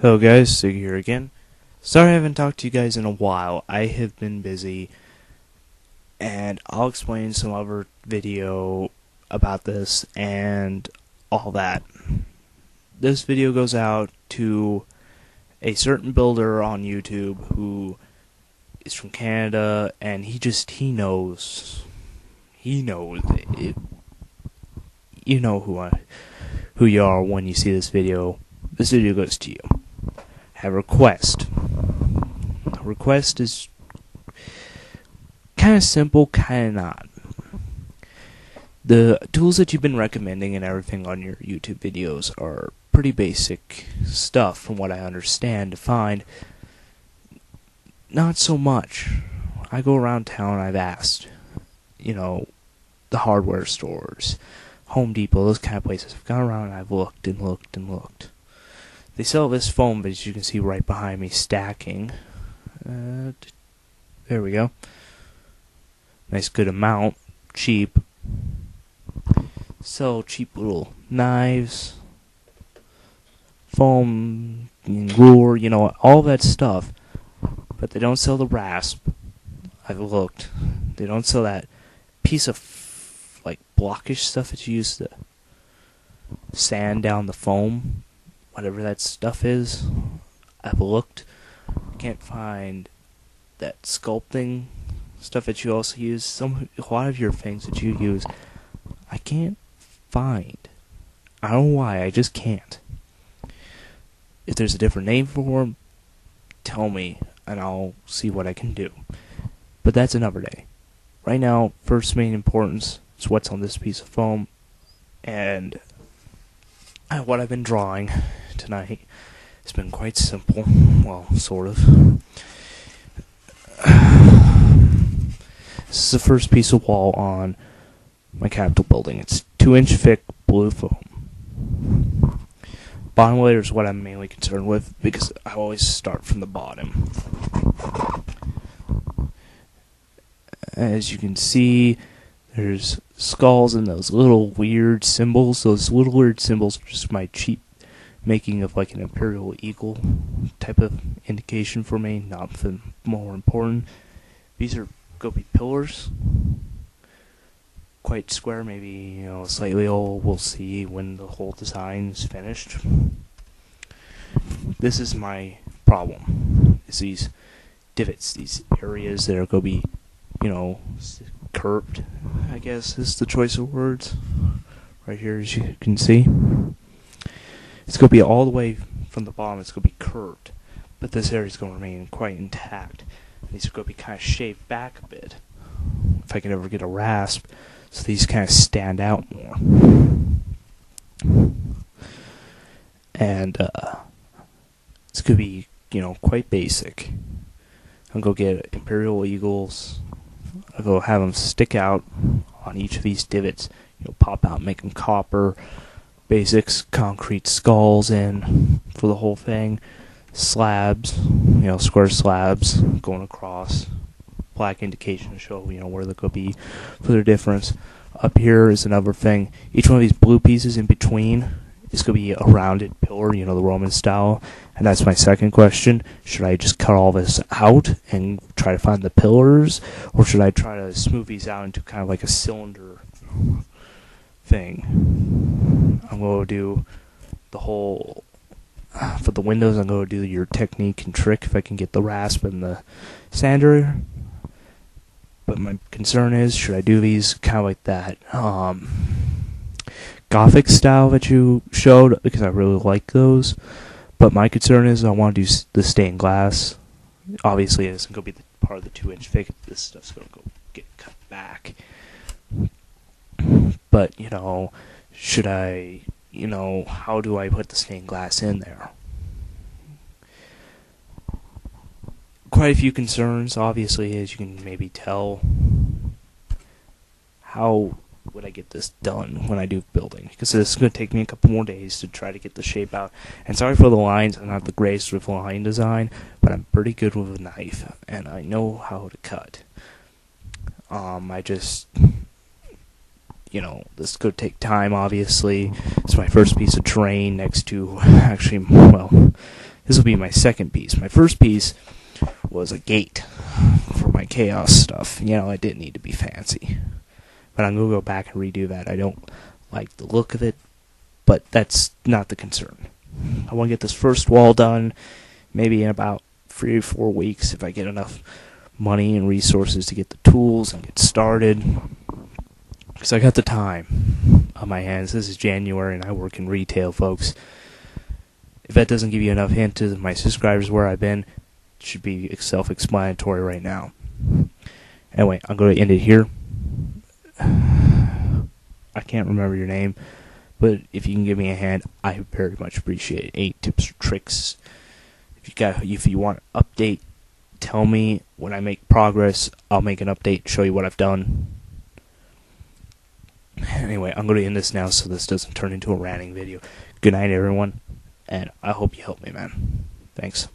Hello guys, Sig here again. Sorry I haven't talked to you guys in a while. I have been busy, and I'll explain in some other video about this and all that. This video goes out to a certain builder on YouTube who is from Canada, and he knows. He knows it. You know who you are when you see this video. This video goes to you. Have a request. The request is kind of simple, kind of not. The tools that you've been recommending and everything on your YouTube videos are pretty basic stuff from what I understand to find. Not so much. I go around town, I've asked, the hardware stores, Home Depot, those kind of places. I've gone around and I've looked and looked and looked. They sell this foam, but as you can see right behind me, stacking. There we go. Nice good amount. Cheap. Sell cheap little knives. Foam, ruler, all that stuff. But they don't sell the rasp. I've looked. They don't sell that piece of, blockish stuff that you use to sand down the foam. Whatever that stuff is, I've looked. Can't find that sculpting stuff that you also use. A lot of your things that you use, I can't find. I don't know why, I just can't. If there's a different name for them, tell me, and I'll see what I can do. But that's another day. Right now, first main importance is what's on this piece of foam, and what I've been drawing tonight. It's been quite simple. Well, sort of. This is the first piece of wall on my Capitol building. It's 2-inch thick blue foam. Bottom layer is what I'm mainly concerned with because I always start from the bottom. As you can see, there's skulls and those little weird symbols. Those little weird symbols are just my cheap making of an imperial eagle type of indication for me, not the more important. These are going to be pillars. Quite square, maybe, slightly oval. We'll see when the whole design is finished. This is my problem. Is these divots, these areas that are going to be, curved, I guess is the choice of words. Right here, as you can see. It's going to be all the way from the bottom, it's going to be curved. But this area is going to remain quite intact. And these are going to be kind of shaved back a bit. If I can ever get a rasp, so these kind of stand out more. And it's going to be, quite basic. I'm going to get imperial eagles. I'll go have them stick out on each of these divots, pop out, make them copper. Basics, concrete skulls in for the whole thing. Slabs, square slabs going across. Black indication to show, where they're going to be for their difference. Up here is another thing. Each one of these blue pieces in between is going to be a rounded pillar, the Roman style. And that's my second question. Should I just cut all this out and try to find the pillars? Or should I try to smooth these out into kind of like a cylinder thing? I'm going to do the whole... For the windows, I'm going to do your technique and trick if I can get the rasp and the sander. But my concern is, should I do these kind of like that Gothic style that you showed? Because I really like those. But my concern is I want to do the stained glass. Obviously, it isn't going to be part of the 2-inch thick. This stuff's going to go get cut back. But, should I, how do I put the stained glass in there? Quite a few concerns, obviously, as you can maybe tell. How would I get this done when I do building? Because this is going to take me a couple more days to try to get the shape out. And sorry for the lines, I'm not the greatest with line design, but I'm pretty good with a knife, and I know how to cut. I just... this could take time, obviously. It's my first piece of terrain next to, actually, well, This will be my second piece. My first piece was a gate for my chaos stuff. You know, it didn't need to be fancy. But I'm going to go back and redo that. I don't like the look of it, but that's not the concern. I want to get this first wall done, maybe in about 3 or 4 weeks if I get enough money and resources to get the tools and get started. Because I got the time on my hands. This is January and I work in retail, folks. If that doesn't give you enough hint to my subscribers where I've been, it should be self-explanatory right now. Anyway, I'm going to end it here. I can't remember your name, but if you can give me a hand, I very much appreciate it. Any tips or tricks? If you want an update, tell me. When I make progress, I'll make an update, show you what I've done. Anyway, I'm going to end this now so this doesn't turn into a ranting video. Good night, everyone, and I hope you help me, man. Thanks.